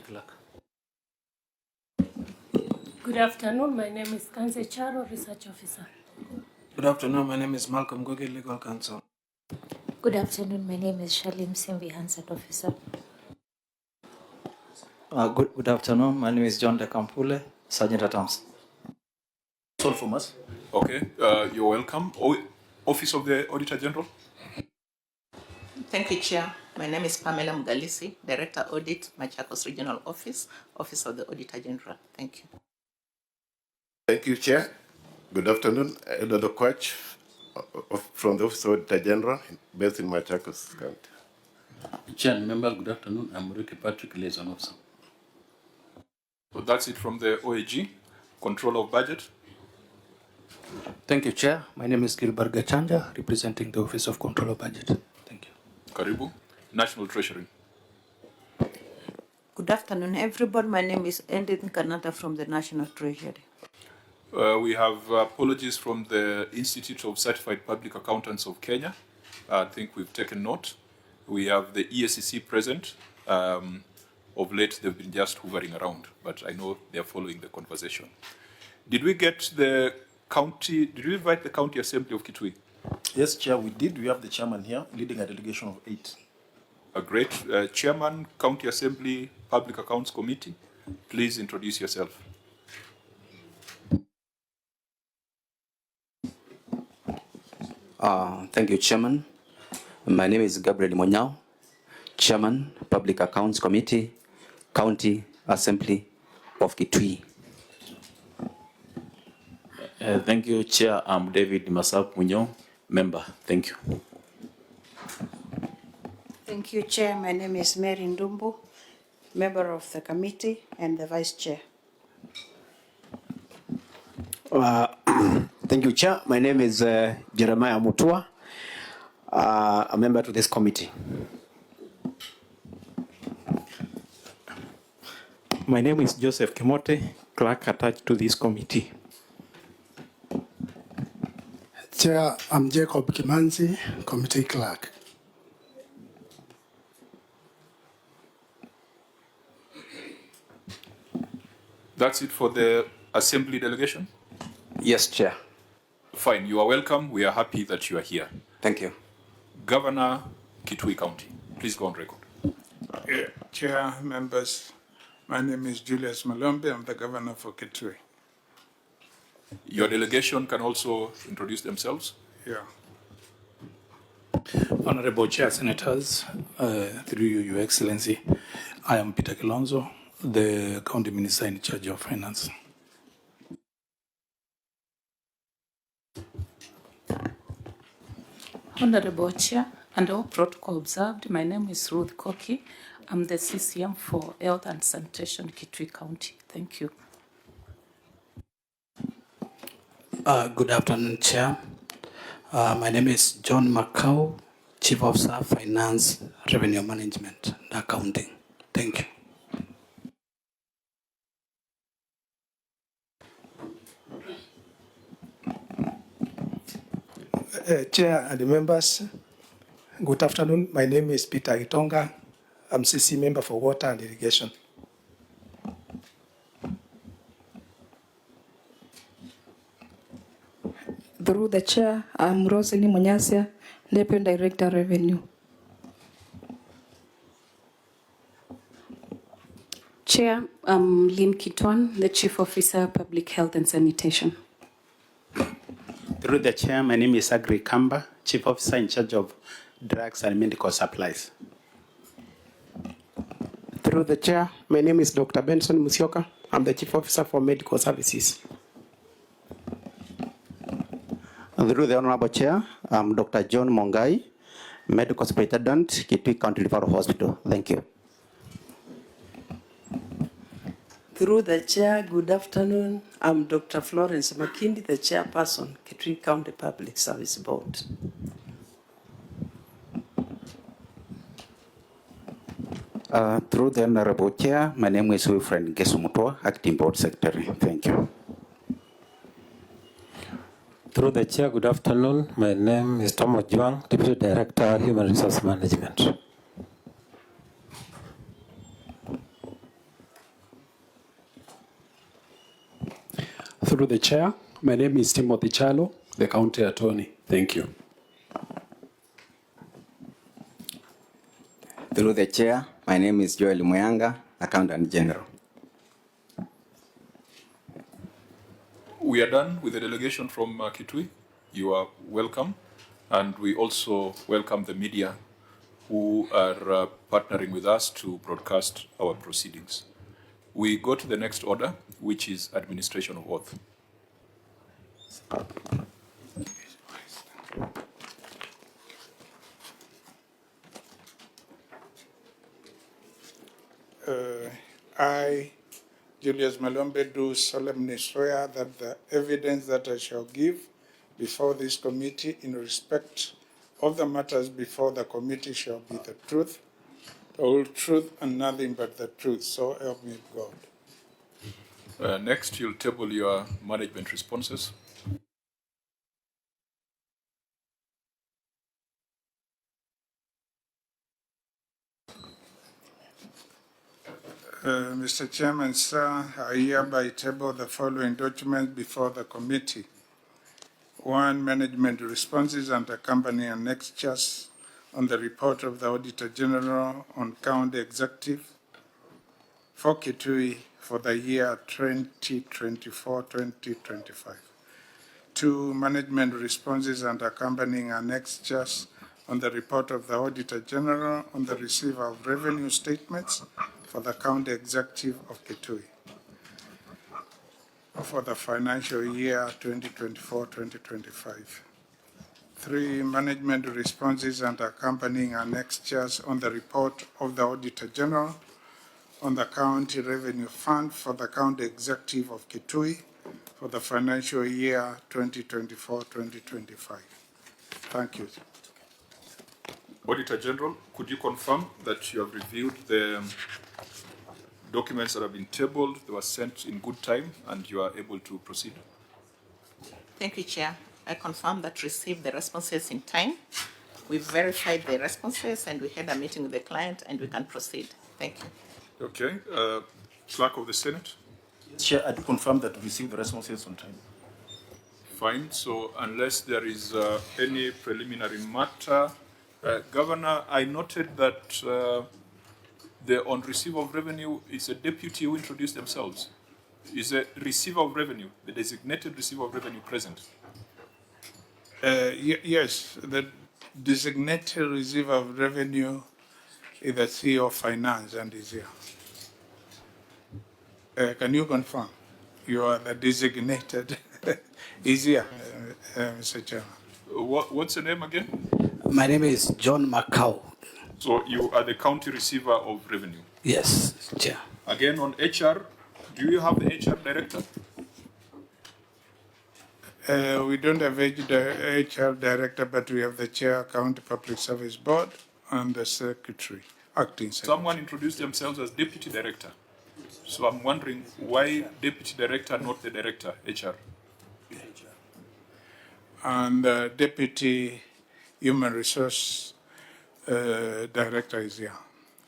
Clerk. Good afternoon. My name is Kanze Charo, Research Officer. Good afternoon. My name is Malcolm Gogi, Legal Counsel. Good afternoon. My name is Shalim Simbi, Hansard Officer. Good afternoon. My name is John De Campule, Sergeant at Arms. That's all from us. Okay, you're welcome. Office of the Auditor General. Thank you, Chair. My name is Pamela Mgalisi, Director Audit, Machakos Regional Office, Office of the Auditor General. Thank you. Thank you, Chair. Good afternoon. Edodo Kwach from the Office of Auditor General based in Machakos County. Chair and members, good afternoon. I'm Ricky Patrick, Liaison Officer. So that's it from the OAG. Control of budget. Thank you, Chair. My name is Gilbert Gachanja, representing the Office of Control of Budget. Thank you. Karibu. National Treasury. Good afternoon, everyone. My name is Edith Kanata from the National Treasury. We have apologies from the Institute of Certified Public Accountants of Kenya. I think we've taken note. We have the ESCC present. Of late, they've been just hovering around, but I know they're following the conversation. Did we invite the County Assembly of Kitui? Yes, Chair, we did. We have the chairman here leading a delegation of 8. A great Chairman, County Assembly Public Accounts Committee. Please introduce yourself. Thank you, Chairman. My name is Gabriel Monyao, Chairman, Public Accounts Committee, County Assembly of Kitui. Thank you, Chair. I'm David Masap Munyo, member. Thank you. Thank you, Chair. My name is Mary Ndumbu, member of the committee and the Vice Chair. Thank you, Chair. My name is Jeremiah Mutua, a member to this committee. My name is Joseph Kimote, clerk attached to this committee. Chair, I'm Jacob Kimanzi, committee clerk. That's it for the Assembly delegation? Yes, Chair. Fine, you are welcome. We are happy that you are here. Thank you. Governor, Kitui County. Please go on record. Chair, members, my name is Julius Malombe. I'm the governor for Kitui. Your delegation can also introduce themselves. Yeah. Honorable Chair, Senators, through you, Your Excellency, I am Peter Kilonzo, the County Minister in charge of Finance. Honorable Chair, and all protocol observed, my name is Ruth Koki. I'm the CCM for Health and Sanitation, Kitui County. Thank you. Good afternoon, Chair. My name is John Macau, Chief Officer, Finance, Revenue Management, and Accounting. Thank you. Chair and the members, good afternoon. My name is Peter Itonga. I'm CC member for Water and Irrigation. Through the Chair, I'm Rosalie Munyasia, Deputy Director Revenue. Chair, I'm Lynn Kitwan, the Chief Officer, Public Health and Sanitation. Through the Chair, my name is Agri Kamba, Chief Officer in charge of Drugs and Medical Supplies. Through the Chair, my name is Dr. Benson Musyoka. I'm the Chief Officer for Medical Services. Through the Honorable Chair, I'm Dr. John Mongai, Medical Superintendent, Kitui County Referral Hospital. Thank you. Through the Chair, good afternoon. I'm Dr. Florence Makindi, the Chairperson, Kitui County Public Service Board. Through the Honorable Chair, my name is Wilfred Gesumutua, Acting Board Secretary. Thank you. Through the Chair, good afternoon. My name is Tom Ojuang, Deputy Director, Human Resource Management. Through the Chair, good afternoon. My name is Thomas Juang, Deputy Director, Human Resource Management. Through the Chair, good afternoon. My name is Tom Ojuang, Deputy Director, Human Resource Management. Through the Chair, good afternoon. My name is Thomas Juang, Deputy Director, Human Resource Management. Through the chair, my name is Timothy Chalo, the county attorney. Thank you. Through the chair, my name is Joel Muyanga, Accountant General. We are done with the delegation from Kitui. You are welcome. And we also welcome the media who are partnering with us to broadcast our proceedings. We go to the next order, which is administration of oath. I, Julius Malombe, do solemnly swear that the evidence that I shall give before this committee in respect of the matters before the committee shall be the truth, the whole truth, and nothing but the truth. So help me God. Next, you'll table your management responses. Mr. Chairman, sir, I hereby table the following documents before the committee. 1, management responses and accompanying annexures on the report of the Auditor General on County Executive for Kitui for the year 2024-2025. 2, management responses and accompanying annexures on the report of the Auditor General on the receiver of revenue statements for the County Executive of Kitui for the financial year 2024-2025. 3, management responses and accompanying annexures on the report of the Auditor General on the County Revenue Fund for the County Executive of Kitui for the financial year 2024-2025. Thank you. Auditor General, could you confirm that you have reviewed the documents that have been tabled, they were sent in good time, and you are able to proceed? Thank you, Chair. I confirm that received the responses in time. We've verified the responses and we had a meeting with the client and we can proceed. Thank you. Okay. Clerk of the Senate? Chair, I confirm that we received the responses on time. Fine. So unless there is any preliminary matter, Governor, I noted that the on receiver of revenue is a deputy who introduced themselves. Is a receiver of revenue, the designated receiver of revenue present? Yes, the designated receiver of revenue is the CEO of Finance and is here. Can you confirm? You are the designated. Is here, Mr. Chairman. What's your name again? My name is John Macau. So you are the county receiver of revenue? Yes, Chair. Again, on HR, do you have the HR director? We don't have the HR director, but we have the chair, County Public Service Board, and the secretary, acting secretary. Someone introduced themselves as deputy director. So I'm wondering why deputy director, not the director, HR? And the deputy human resource director is here.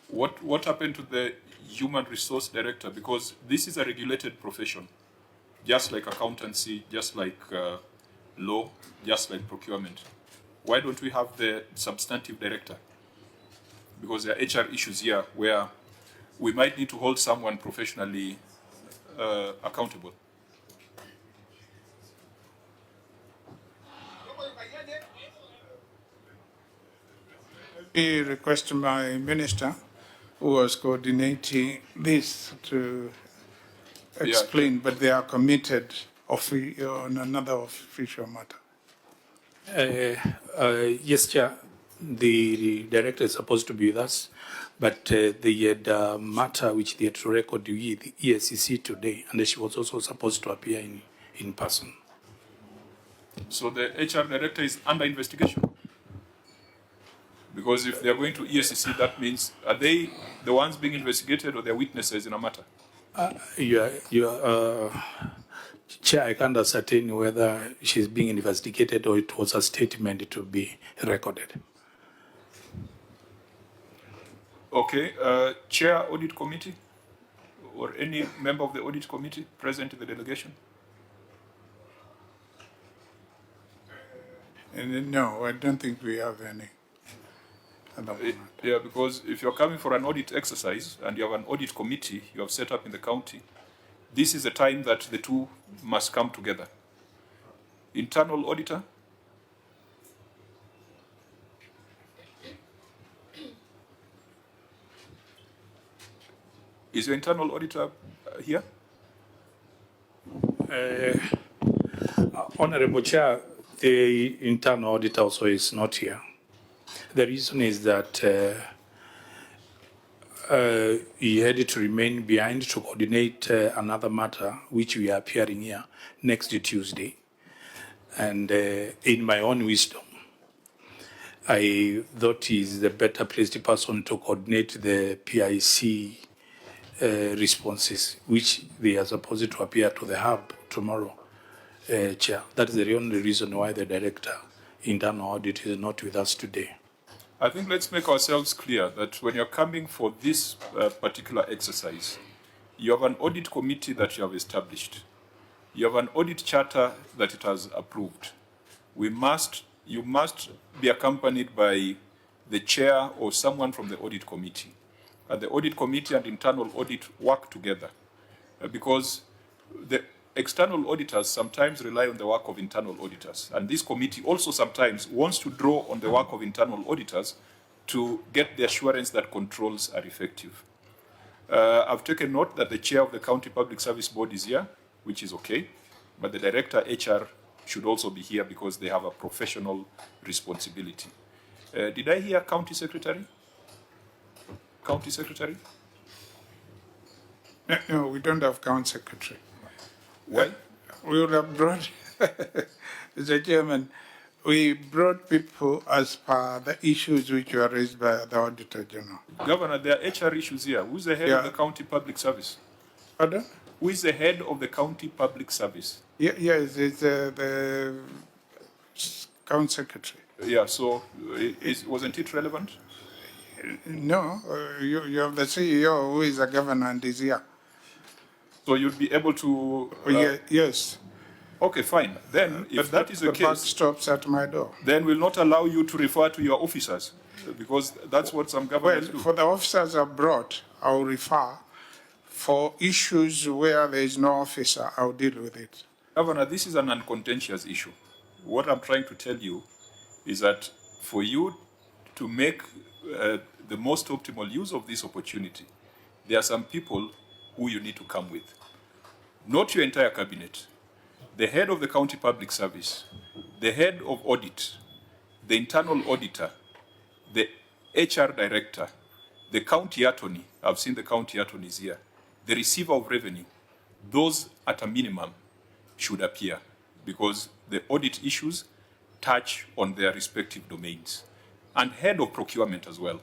What happened to the human resource director? Because this is a regulated profession, just like accountancy, just like law, just like procurement. Why don't we have the substantive director? Because there are HR issues here where we might need to hold someone professionally accountable. I request my minister, who was coordinating this, to explain, but they are committed on another official matter. Yes, Chair. The director is supposed to be with us, but they had a matter which they had to record with the ESCC today, and she was also supposed to appear in person. So the HR director is under investigation? Because if they are going to ESCC, that means, are they the ones being investigated or they're witnesses in a matter? Chair, I can't ascertain whether she's being investigated or it was a statement to be recorded. Okay, Chair, Audit Committee, or any member of the Audit Committee present in the delegation? No, I don't think we have any at the moment. Yeah, because if you're coming for an audit exercise and you have an audit committee you have set up in the county, this is the time that the two must come together. Internal auditor? Is your internal auditor here? Honorable Chair, the internal auditor also is not here. The reason is that he had to remain behind to coordinate another matter, which we are appearing here next Tuesday. And in my own wisdom, I thought he's the better placed person to coordinate the PIC responses, which they are supposed to appear to the hub tomorrow, Chair. That is the only reason why the Director, Internal Audit, is not with us today. I think let's make ourselves clear that when you're coming for this particular exercise, you have an audit committee that you have established. You have an audit charter that it has approved. You must be accompanied by the chair or someone from the audit committee. And the audit committee and internal audit work together because the external auditors sometimes rely on the work of internal auditors. And this committee also sometimes wants to draw on the work of internal auditors to get the assurance that controls are effective. I've taken note that the chair of the County Public Service Board is here, which is okay, but the director HR should also be here because they have a professional responsibility. Did I hear County Secretary? County Secretary? No, we don't have County Secretary. Why? We would have brought, Mr. Chairman, we brought people as per the issues which were raised by the Auditor General. Governor, there are HR issues here. Who's the head of the County Public Service? Pardon? Who is the head of the County Public Service? Yes, it's the County Secretary. Yeah, so wasn't it relevant? No, you have the CEO who is a governor and is here. So you'd be able to... yes. Okay, fine. Then, if that is the case... The buck stops at my door. Then we'll not allow you to refer to your officers, because that's what some governments do. For the officers abroad, I'll refer. For issues where there is no officer, I'll deal with it. Governor, this is an uncontentious issue. What I'm trying to tell you is that for you to make the most optimal use of this opportunity, there are some people who you need to come with. Not your entire cabinet. The head of the County Public Service, the head of audit, the internal auditor, the HR director, the county attorney, I've seen the county attorneys here, the receiver of revenue, those at a minimum should appear because the audit issues touch on their respective domains. And head of procurement as well,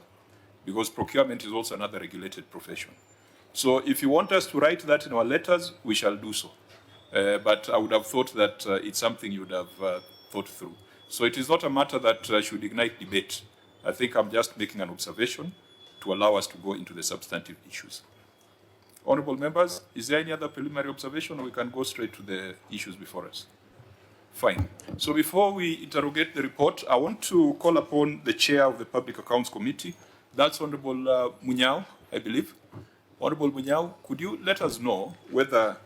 because procurement is also another regulated profession. So if you want us to write that in our letters, we shall do so. But I would have thought that it's something you would have thought through. So it is not a matter that should ignite debate. I think I'm just making an observation to allow us to go into the substantive issues. Honourable members, is there any other preliminary observation, or we can go straight to the issues before us? Fine. So before we interrogate the report, I want to call upon the chair of the Public Accounts Committee. That's Honourable Munyao, I believe. Honourable Munyao, could you let us know whether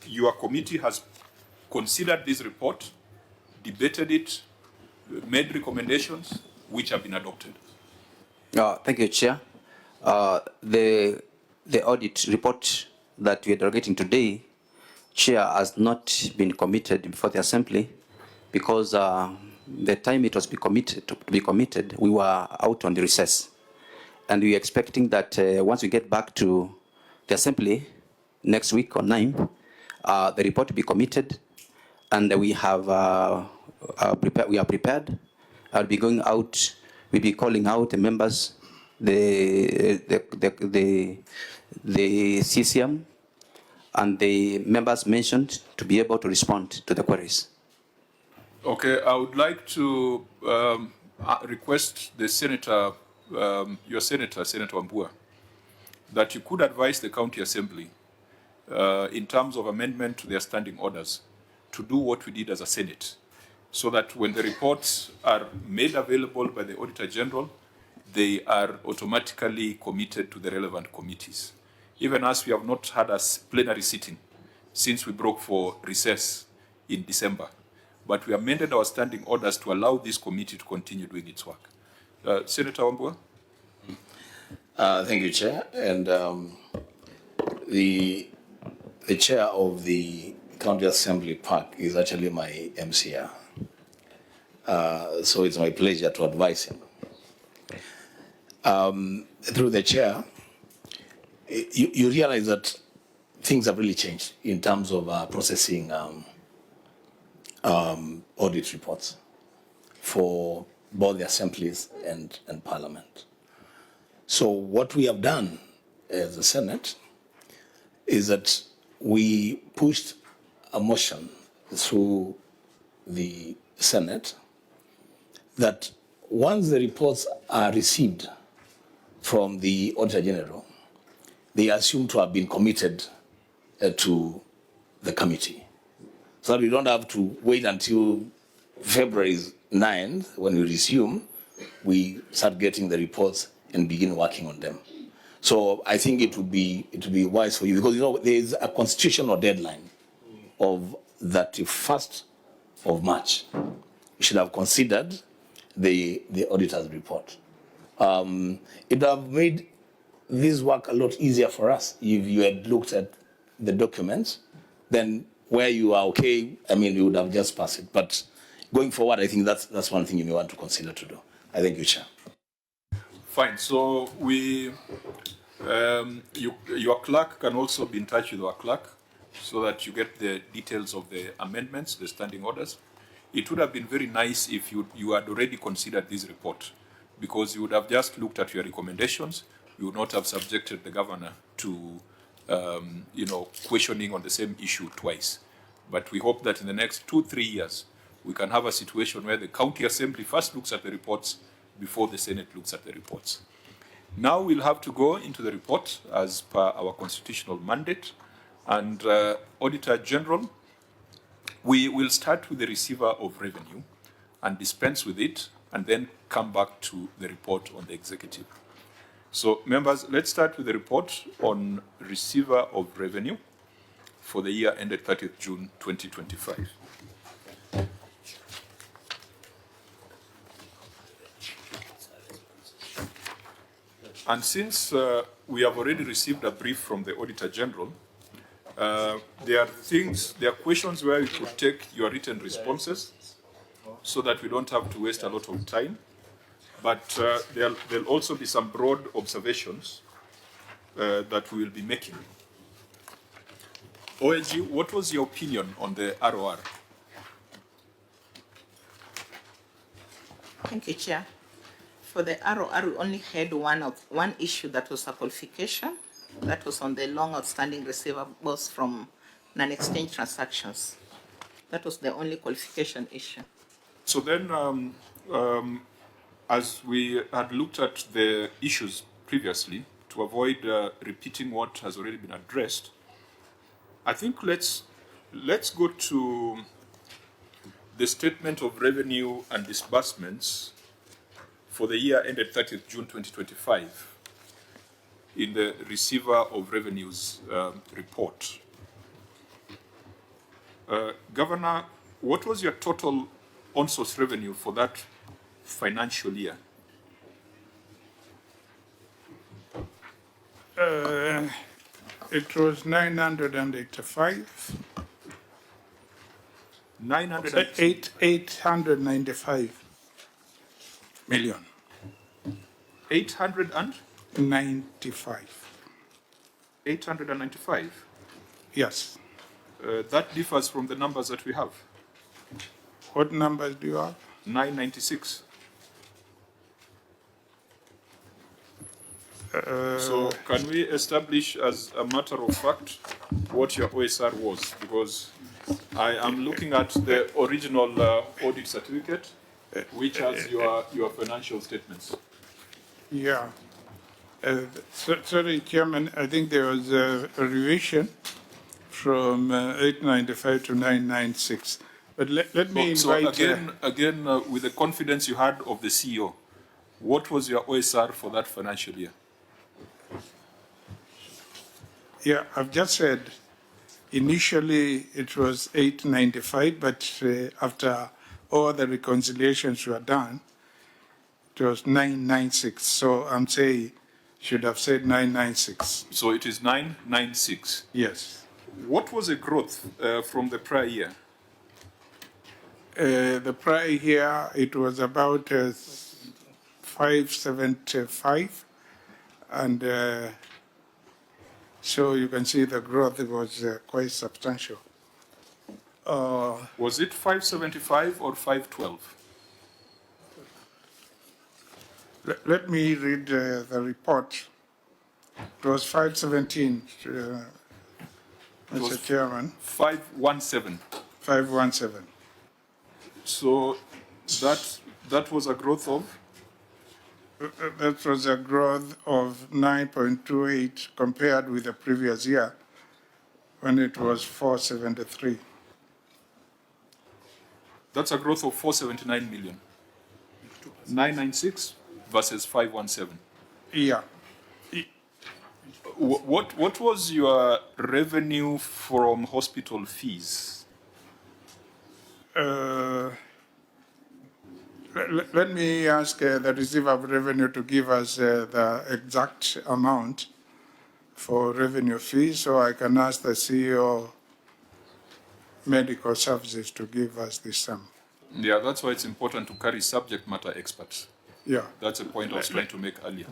your committee has considered this report, debated it, made recommendations which have been adopted? Thank you, Chair. The audit report that we are derogating today, Chair, has not been committed before the Assembly because the time it was to be committed, we were out on the recess. And we are expecting that once we get back to the Assembly next week on 9th, the report will be committed, and we have we are prepared. I'll be going out. We'll be calling out the members, the CCM, and the members mentioned to be able to respond to the queries. Okay, I would like to request the senator, your senator, Senator Wambua, that you could advise the County Assembly in terms of amendment to their standing orders to do what we did as a Senate. so that when the reports are made available by the Auditor General, they are automatically committed to the relevant committees. Even as we have not had a plenary sitting since we broke for recess in December, but we amended our standing orders to allow this committee to continue doing its work. Senator Wambua? Thank you, Chair. And the chair of the County Assembly Park is actually my MCR. So it's my pleasure to advise him. Through the chair, you realize that things have really changed in terms of processing audit reports for both the assemblies and Parliament. So what we have done as the Senate is that we pushed a motion through the Senate that once the reports are received from the Auditor General, they are assumed to have been committed to the committee. So that we don't have to wait until February 9th when we resume, we start getting the reports and begin working on them. So I think it would be wise for you, because there is a constitutional deadline of 31st of March. You should have considered the auditor's report. It would have made this work a lot easier for us if you had looked at the documents, then where you are okay, you would have just passed it. But going forward, I think that's one thing you may want to consider to do. I thank you, Chair. Fine. So your clerk can also be in touch with our clerk so that you get the details of the amendments, the standing orders. It would have been very nice if you had already considered this report, because you would have just looked at your recommendations. You would not have subjected the governor to questioning on the same issue twice. But we hope that in the next 2-3 years, we can have a situation where the county assembly first looks at the reports before the Senate looks at the reports. Now we'll have to go into the report as per our constitutional mandate. And Auditor General, we will start with the receiver of revenue and dispense with it, and then come back to the report on the executive. So members, let's start with the report on receiver of revenue for the year ended 30th June 2025. And since we have already received a brief from the Auditor General, there are questions where you could take your written responses so that we don't have to waste a lot of time. But there'll also be some broad observations that we will be making. OLG, what was your opinion on the ROR? Thank you, Chair. For the ROR, we only had one issue that was a qualification. That was on the long outstanding receivables from non-exchange transactions. That was the only qualification issue. So then, as we had looked at the issues previously, to avoid repeating what has already been addressed, I think let's go to the statement of revenue and disbursements for the year ended 30th June 2025 in the receiver of revenues report. Governor, what was your total on-source revenue for that financial year? It was 985. 895 million. 895. 895? Yes. That differs from the numbers that we have. What numbers do you have? 996. So can we establish as a matter of fact what your OSR was? Because I am looking at the original audit certificate, which has your financial statements. Yeah. Sorry, Chairman, I think there was a revision from 895 to 996. But let me invite... again, with the confidence you had of the CEO, what was your OSR for that financial year? Yeah, I've just said initially it was 895, but after all the reconciliations were done, it was 996. So I'm saying should have said 996. So it is 996. Yes. What was the growth from the prior year? The prior year, it was about 575. And so you can see the growth was quite substantial. Was it 575 or 512? Let me read the report. It was 517, Mr. Chairman. 517. 517. So that was a growth of? That was a growth of 9.28 compared with the previous year when it was 473. That's a growth of 479 million. 996 versus 517. Yeah. What was your revenue from hospital fees? Let me ask the receiver of revenue to give us the exact amount for revenue fees, so I can ask the CEO Medical Services to give us this sum. Yeah, that's why it's important to carry subject matter experts. Yeah. That's a point I was trying to make earlier.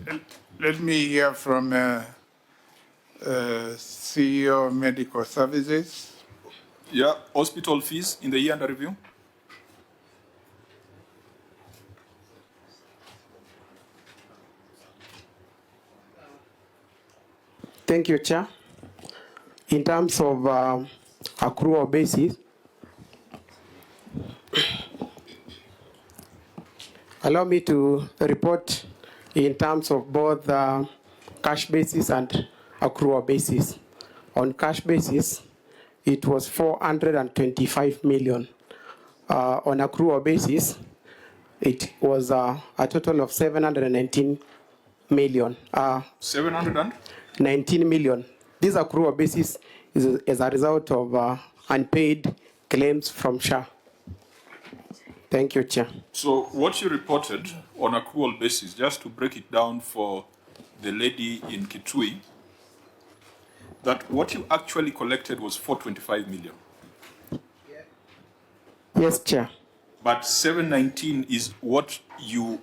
Let me hear from CEO Medical Services. Yeah, hospital fees in the year under review? Thank you, Chair. In terms of accrual basis, allow me to report in terms of both cash basis and accrual basis. On cash basis, it was 425 million. On accrual basis, it was a total of 719 million. 719 million. This accrual basis is as a result of unpaid claims from SHA. Thank you, Chair. So what you reported on accrual basis, just to break it down for the lady in Kitui, that what you actually collected was 425 million. Yes, Chair. But 719 is what you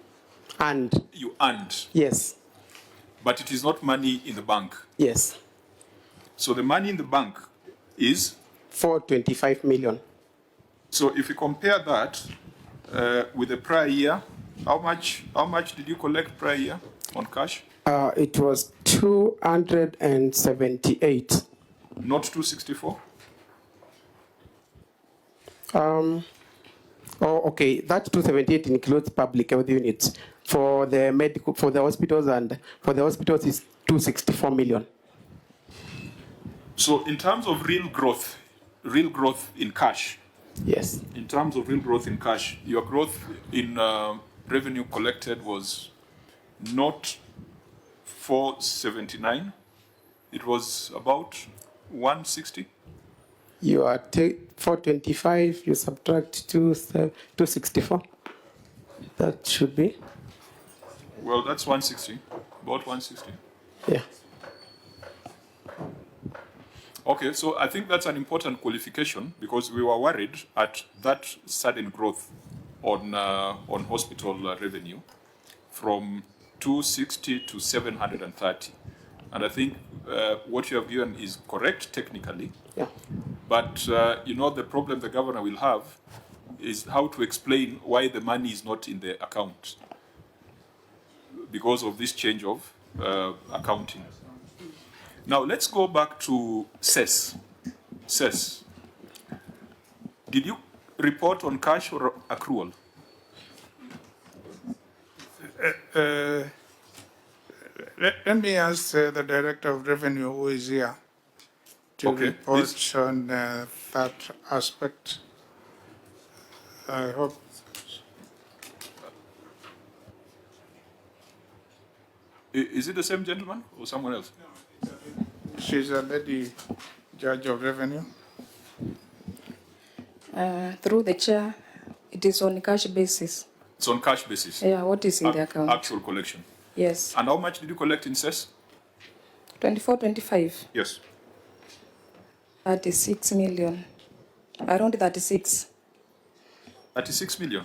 earned. You earned. Yes. But it is not money in the bank. Yes. So the money in the bank is 425 million. So if you compare that with the prior year, how much did you collect prior year on cash? It was 278. Not 264? Oh, okay. That 278 includes public health units. For the medical, for the hospitals and for the hospitals is 264 million. So in terms of real growth in cash. Yes. In terms of real growth in cash, your growth in revenue collected was not 479. It was about 160. You are 425. You subtract 264. That should be. Well, that's 160. About 160. Yeah. Okay, so I think that's an important qualification because we were worried at that sudden growth on hospital revenue from 260 to 730. And I think what you have given is correct technically. Yeah. But you know, the problem the governor will have is how to explain why the money is not in the account because of this change of accounting. Now let's go back to CES. CES. Did you report on cash or accrual? Let me ask the Director of Revenue who is here to report on that aspect. I hope. Is it the same gentleman or someone else? She's a lady judge of revenue. Through the chair, it is on cash basis. It's on cash basis. Yeah, what is in the account? Actual collection. Yes. And how much did you collect in cess? 24, 25. Yes. 36 million. Around 36. 36 million.